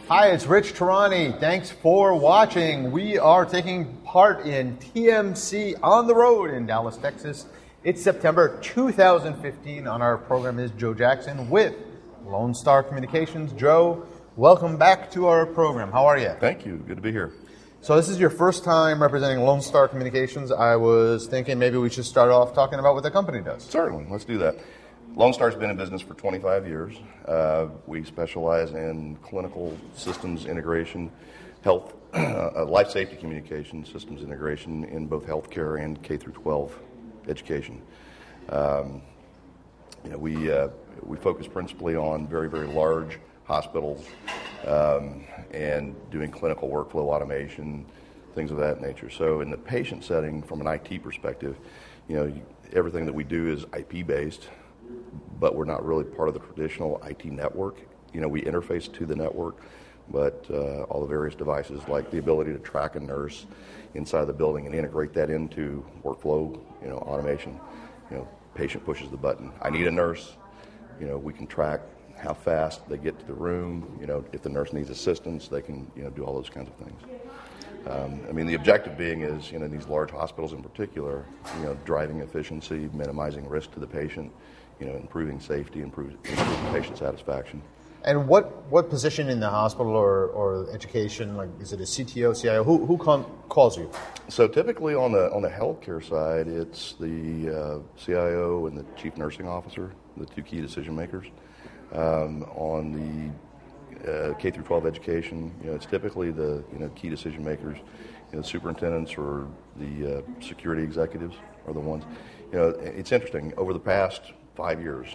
Hi, it's Rich Tarani. Thanks for watching. We are taking part in TMC on the road in Dallas, Texas. It's September 2015. On our program is Joe Jackson with Lone Star Communications. Joe, welcome back to our program. How are you? Thank you. Good to be here. So this is your first time representing Lone Star Communications. I was thinking maybe we should start off talking about what the company does. Certainly. Let's do that. Lone Star's been in business for 25 years. We specialize in clinical systems integration, health, life safety communication systems integration in both healthcare and K through 12 education. We focus principally on very, very large hospitals and doing clinical workflow automation, things of that nature. So in the patient setting, from an IT perspective, everything that we do is IP based, but we're not really part of the traditional IT network. We interface to the network, but all the various devices, like the ability to track a nurse inside the building and integrate that into workflow, automation. Patient pushes the button. I need a nurse. We can track how fast they get to the room. If the nurse needs assistance, they can, do all those kinds of things. The objective being is, these large hospitals in particular, driving efficiency, minimizing risk to the patient, improving safety, improving patient satisfaction. And what position in the hospital or education, like is it a CTO, CIO? Who calls you? So typically on the healthcare side, it's the CIO and the chief nursing officer, the two key decision makers. On the K through 12 education, it's typically the key decision makers. The superintendents or the security executives are the ones. It's interesting. Over the past 5 years,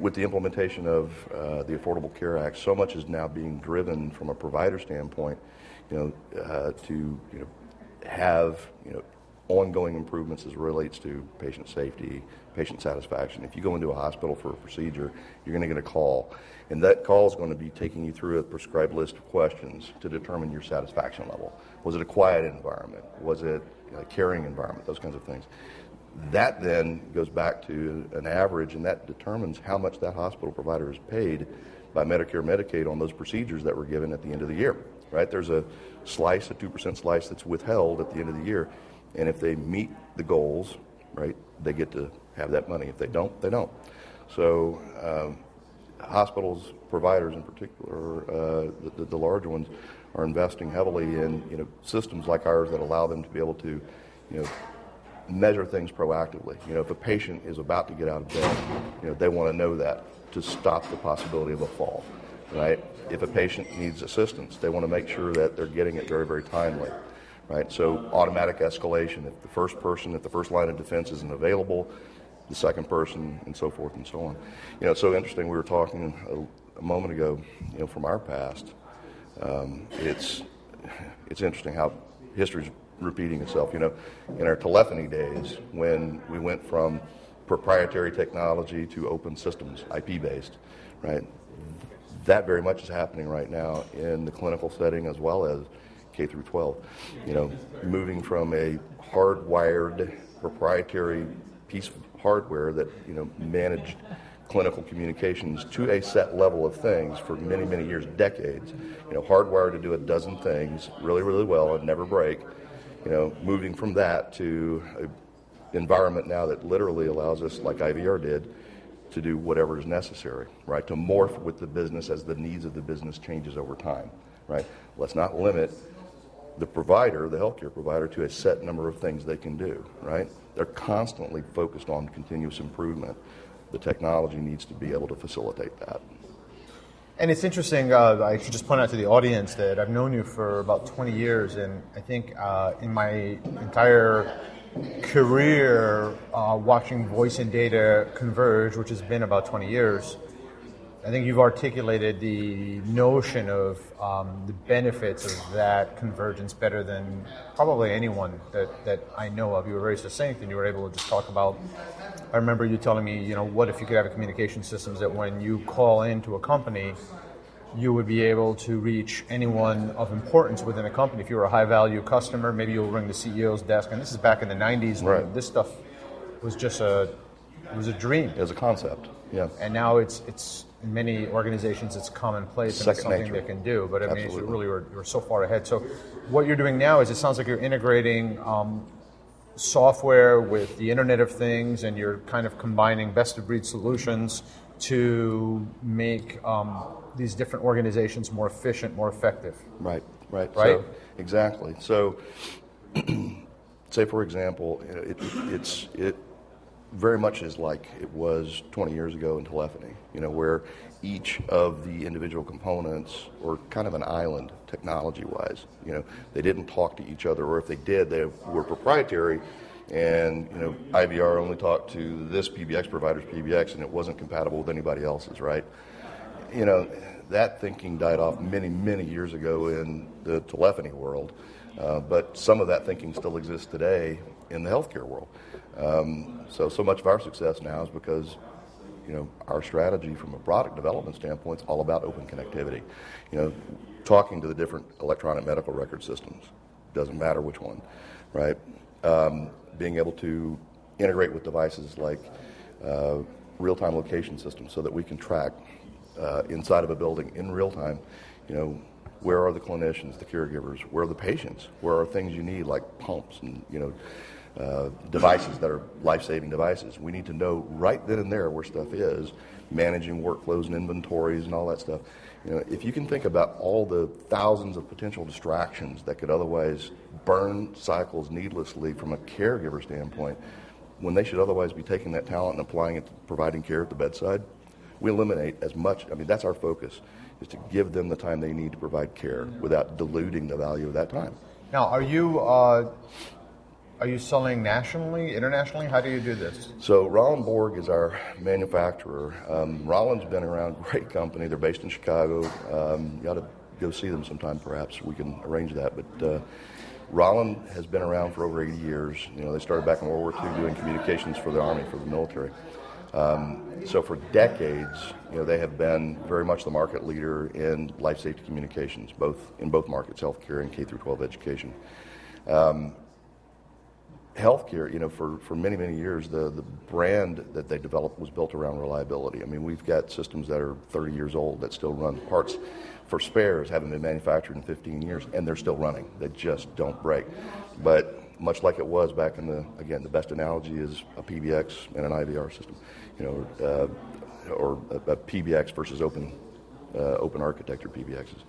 with the implementation of the Affordable Care Act, so much is now being driven from a provider standpoint, to have ongoing improvements as it relates to patient safety, patient satisfaction. If you go into a hospital for a procedure, you're going to get a call, and that call is going to be taking you through a prescribed list of questions to determine your satisfaction level. Was it a quiet environment? Was it a caring environment? Those kinds of things. That then goes back to an average, and that determines how much that hospital provider is paid by Medicare, Medicaid on those procedures that were given at the end of the year. Right? There's a slice, a 2% slice that's withheld at the end of the year, and if they meet the goals, right, they get to have that money. If they don't, they don't. So hospitals, providers in particular, the large ones, are investing heavily in systems like ours that allow them to be able to measure things proactively. If a patient is about to get out of bed, they want to know that to stop the possibility of a fall. Right? If a patient needs assistance, they want to make sure that they're getting it very, very timely. Right? So automatic escalation. If the first line of defense isn't available, the second person, and so forth and so on. It's so interesting. We were talking a moment ago, from our past. It's interesting how history's repeating itself. In our telephony days, when we went from proprietary technology to open systems, IP-based, right? That very much is happening right now in the clinical setting as well as K through 12. Moving from a hardwired proprietary piece of hardware that managed clinical communications to a set level of things for many, many years, decades. Hardwired to do a dozen things really, really well and never break. Moving from that to an environment now that literally allows us, like IVR did, to do whatever is necessary, right? To morph with the business as the needs of the business changes over time, right? Let's not limit the provider, the healthcare provider, to a set number of things they can do, right? They're constantly focused on continuous improvement. The technology needs to be able to facilitate that. And it's interesting, I should just point out to the audience that I've known you for about 20 years, and I think in my entire career watching voice and data converge, which has been about 20 years, I think you've articulated the notion of the benefits of that convergence better than probably anyone that I know of. You were very succinct, and you were able to just talk about, I remember you telling me, what if you could have a communication systems that when you call into a company, you would be able to reach anyone of importance within a company. If you were a high-value customer, maybe you'll ring the CEO's desk, and this is back in the 90s when right. This stuff was just a It was a dream. as a concept. Yeah. And now it's in many organizations it's commonplace and it's Second something nature. they can do. But I mean, you Absolutely. really you're so far ahead. So what you're doing now is it sounds like you're integrating software with the Internet of Things, and you're kind of combining best of breed solutions to make these different organizations more efficient, more effective. Right. Right? So, exactly. So, say for example, it very much is like it was 20 years ago in telephony, where each of the individual components were kind of an island technology-wise. They didn't talk to each other, or if they did, they were proprietary, and IVR only talked to this PBX provider's PBX, and it wasn't compatible with anybody else's, right? That thinking died off many, many years ago in the telephony world, but some of that thinking still exists today in the healthcare world. So much of our success now is because, our strategy from a product development standpoint is all about open connectivity. Talking to the different electronic medical record systems, doesn't matter which one, right? Being able to integrate with devices like real-time location systems so that we can track inside of a building in real time, where are the clinicians, the caregivers, where are the patients, where are things you need like pumps and, devices that are life-saving devices. We need to know right then and there where stuff is, managing workflows and inventories and all that stuff. If you can think about all the thousands of potential distractions that could otherwise burn cycles needlessly from a caregiver standpoint, when they should otherwise be taking that talent and applying it to providing care at the bedside, we eliminate as much. I mean, that's our focus, is to give them the time they need to provide care without diluting the value of that time. Now, are you selling nationally, internationally? How do you do this? So Rollin Borg is our manufacturer. Rollin's been around, great company. They're based in Chicago. You ought to go see them sometime, perhaps. We can arrange that. But Rollin has been around for over 80 years. They started back in World War II doing communications for the Army, for the military. So for decades, they have been very much the market leader in life safety communications, in both markets, healthcare and K-12 education. Healthcare, for many, many years, the brand that they developed was built around reliability. I mean, we've got systems that are 30 years old that still run. Parts for spares haven't been manufactured in 15 years, and they're still running. They just don't break. But much like it was back in the best analogy is a PBX and an IVR system, or a PBX versus open architecture PBXs.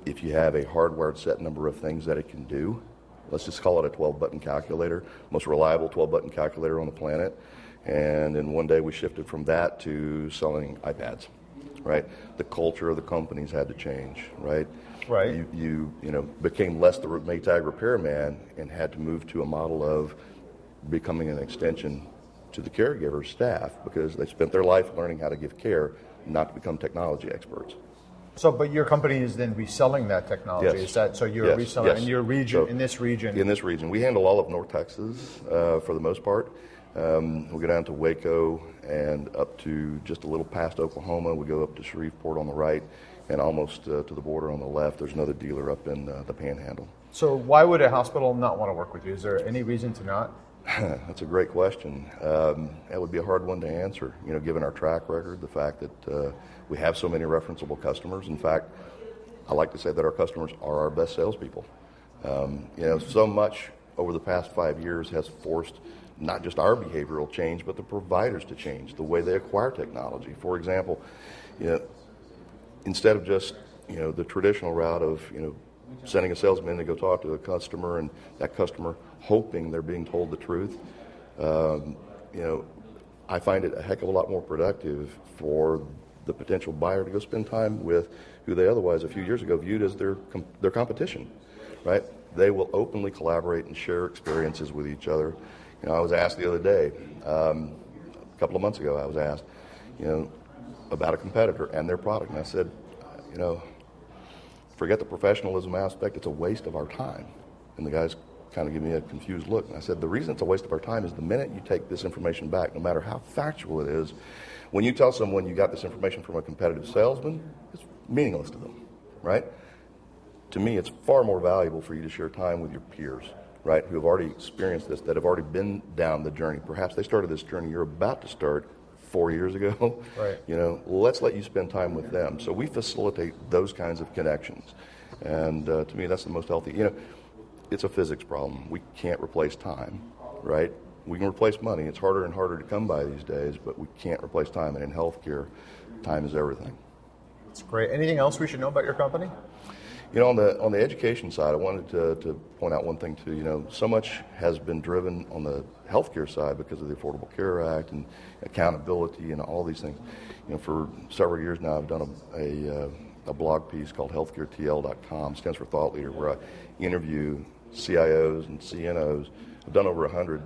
If you have a hardwired set number of things that it can do, let's just call it a 12-button calculator, most reliable 12-button calculator on the planet. And then one day we shifted from that to selling iPads, right? The culture of the companies had to change, right? Right. You became less the Maytag repairman and had to move to a model of becoming an extension to the caregiver staff because they spent their life learning how to give care, not to become technology experts. So, but your company is then reselling that technology. Yes. Is that so? You're Yes. reselling in your region, in this region. In this region, we handle all of North Texas for the most part. We go down to Waco and up to just a little past Oklahoma. We go up to Shreveport on the right, and almost to the border on the left. There's another dealer up in the Panhandle. So, why would a hospital not want to work with you? Is there any reason to not? That's a great question. That would be a hard one to answer, given our track record, the fact that we have so many referenceable customers. In fact, I like to say that our customers are our best salespeople. So much over the past 5 years has forced not just our behavioral change, but the providers to change the way they acquire technology. For example, instead of just the traditional route of sending a salesman to go talk to a customer and that customer hoping they're being told the truth, I find it a heck of a lot more productive for the potential buyer to go spend time with who they otherwise a few years ago viewed as their competition, right? They will openly collaborate and share experiences with each other. I was asked the other day, a couple of months ago, I was asked, about a competitor and their product, and I said, forget the professionalism aspect, it's a waste of our time. And the guys kind of give me a confused look. And I said, the reason it's a waste of our time is the minute you take this information back, no matter how factual it is, when you tell someone you got this information from a competitive salesman, it's meaningless to them, right? To me, it's far more valuable for you to share time with your peers, right, who have already experienced this, that have already been down the journey. Perhaps they started this journey you're about to start 4 years ago. Right. Let's let you spend time with them. So we facilitate those kinds of connections. And to me, that's the most healthy. It's a physics problem. We can't replace time, right? We can replace money. It's harder and harder to come by these days, but we can't replace time. And in healthcare, time is everything. That's great. Anything else we should know about your company? On the education side, I wanted to point out one thing too. So much has been driven on the healthcare side because of the Affordable Care Act and accountability and all these things. For several years now, I've done a blog piece called healthcaretl.com, stands for Thought Leader, where I interview CIOs and CNOs. I've done over 100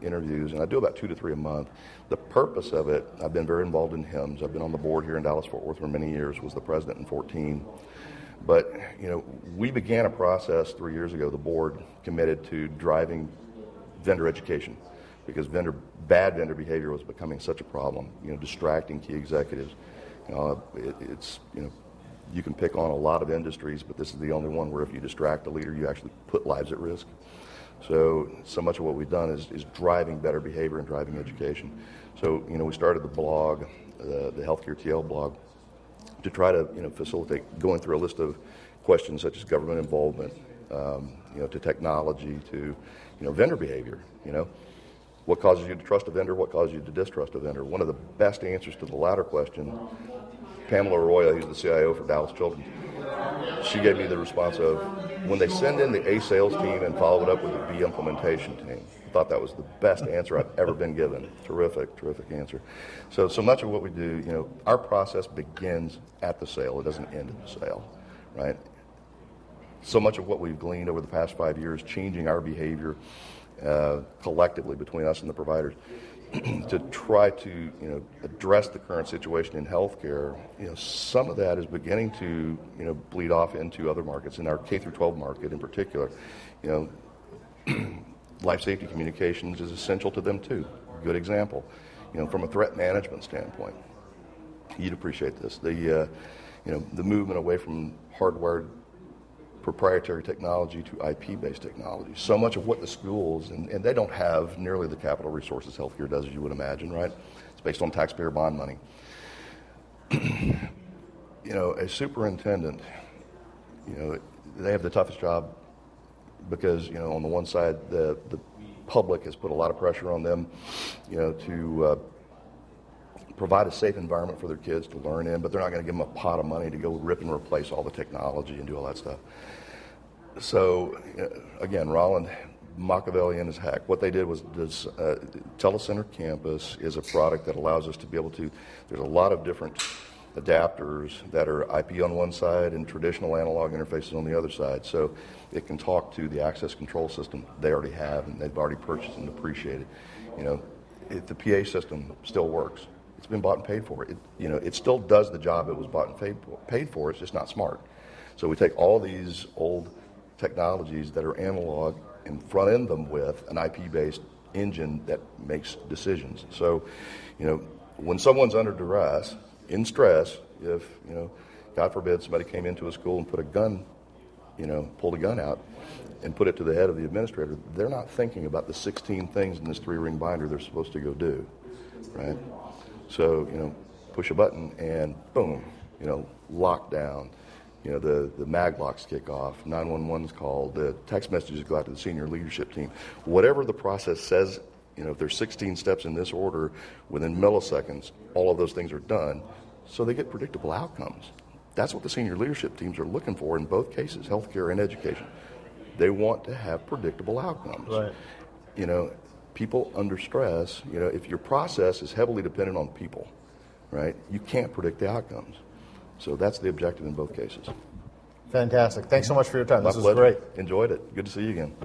interviews, and I do about 2 to 3 a month. The purpose of it, I've been very involved in HIMSS. I've been on the board here in Dallas-Fort Worth for many years, was the president in 2014. But, we began a process 3 years ago, the board committed to driving vendor education because bad vendor behavior was becoming such a problem, distracting key executives. You can pick on a lot of industries, but this is the only one where if you distract a leader, you actually put lives at risk. So much of what we've done is driving better behavior and driving education. So, we started the blog, the Healthcare TL blog, to try to, facilitate going through a list of questions such as government involvement, to technology, to, vendor behavior, What causes you to trust a vendor? What causes you to distrust a vendor? One of the best answers to the latter question, Pamela Arroyo, who's the CIO for Dallas Children's, she gave me the response of, when they send in the A sales team and follow it up with the B implementation team. I thought that was the best answer I've ever been given. Terrific answer. So much of what we do, our process begins at the sale. It doesn't end at the sale, right? So much of what we've gleaned over the past 5 years, changing our behavior collectively between us and the providers, to try to address the current situation in healthcare, some of that is beginning to bleed off into other markets. In our K through 12 market in particular, life safety communications is essential to them too. Good example, from a threat management standpoint. You'd appreciate this. The movement away from hardwired proprietary technology to IP-based technology. So much of what the schools, and they don't have nearly the capital resources healthcare does, as you would imagine, right? It's based on taxpayer bond money. A superintendent, they have the toughest job because, on the one side, the public has put a lot of pressure on them, to provide a safe environment for their kids to learn in, but they're not going to give them a pot of money to go rip and replace all the technology and do all that stuff. So, again, Rollin, Machiavellian as heck. What they did was Telecenter Campus is a product that allows us to be able to, there's a lot of different adapters that are IP on one side and traditional analog interfaces on the other side. So it can talk to the access control system they already have and they've already purchased and appreciated. The PA system still works. It's been bought and paid for. It still does the job it was bought and paid for. It's just not smart. So we take all these old technologies that are analog and front end them with an IP-based engine that makes decisions. So, when someone's under duress, in stress, if, God forbid, somebody came into a school and put a gun, pulled a gun out and put it to the head of the administrator, they're not thinking about the 16 things in this 3-ring binder they're supposed to go do, right? So, push a button and boom, lockdown. The mag locks kick off, 911's called, the text messages go out to the senior leadership team. Whatever the process says, if there's 16 steps in this order, within milliseconds, all of those things are done, so they get predictable outcomes. That's what the senior leadership teams are looking for in both cases, healthcare and education. They want to have predictable outcomes. Right. People under stress, if your process is heavily dependent on people, right, you can't predict the outcomes. So that's the objective in both cases. Fantastic. Thanks so much for your time. My This was pleasure. great. Enjoyed it. Good to see you again.